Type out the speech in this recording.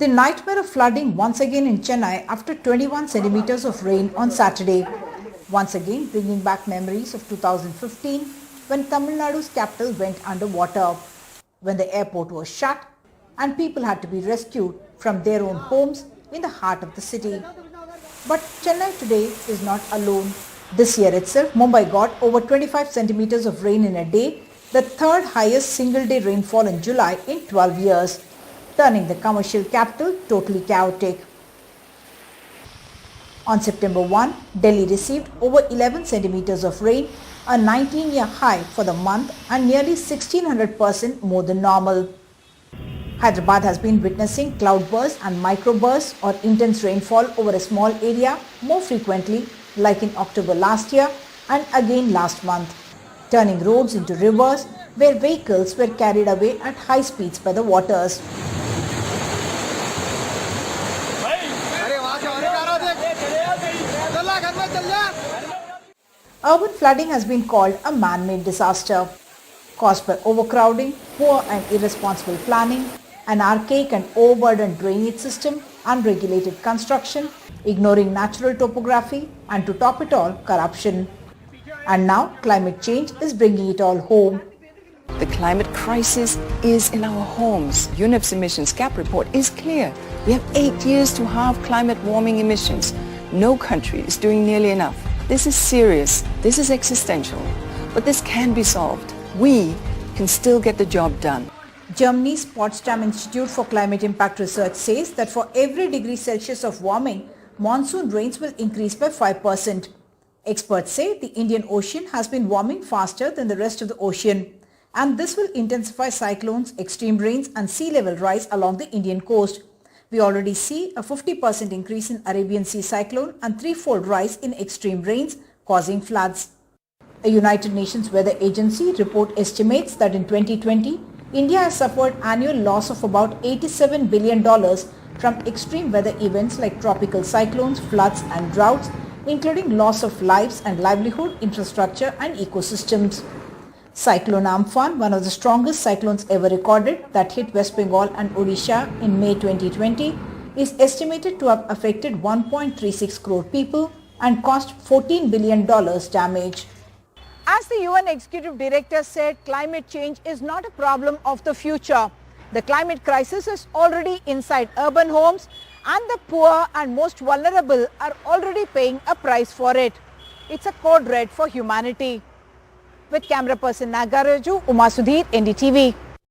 The nightmare of flooding once again in Chennai after 21 centimeters of rain on Saturday. Once again bringing back memories of 2015 when Tamil Nadu's capital went underwater, when the airport was shut and people had to be rescued from their own homes in the heart of the city. But Chennai today is not alone. This year itself, Mumbai got over 25 centimeters of rain in a day, the third highest single-day rainfall in July in 12 years, turning the commercial capital totally chaotic. On September 1, Delhi received over 11 centimeters of rain, a 19-year high for the month and nearly 1600% more than normal. Hyderabad has been witnessing cloudbursts and microbursts or intense rainfall over a small area more frequently, like in October last year and again last month, turning roads into rivers where vehicles were carried away at high speeds by the waters. Urban flooding has been called a man-made disaster, caused by overcrowding, poor and irresponsible planning, an archaic and overburdened drainage system, unregulated construction, ignoring natural topography, and to top it all, corruption. And now climate change is bringing it all home. The climate crisis is in our homes. UNEP's emissions gap report is clear. We have 8 years to halve climate warming emissions. No country is doing nearly enough. This is serious. This is existential. But this can be solved. We can still get the job done. Germany's Potsdam Institute for Climate Impact Research says that for every degree Celsius of warming, monsoon rains will increase by 5%. Experts say the Indian Ocean has been warming faster than the rest of the ocean, and this will intensify cyclones, extreme rains and sea level rise along the Indian coast. We already see a 50% increase in Arabian Sea cyclone and threefold rise in extreme rains causing floods. A United Nations Weather Agency report estimates that in 2020, India has suffered annual loss of about $87 billion from extreme weather events like tropical cyclones, floods and droughts, including loss of lives and livelihood, infrastructure and ecosystems. Cyclone Amphan, one of the strongest cyclones ever recorded that hit West Bengal and Odisha in May 2020, is estimated to have affected 1.36 crore people and cost $14 billion damage. As the UN Executive Director said, climate change is not a problem of the future. The climate crisis is already inside urban homes and the poor and most vulnerable are already paying a price for it. It's a code red for humanity. With camera person Nagaraju, Uma Sudhir, NDTV.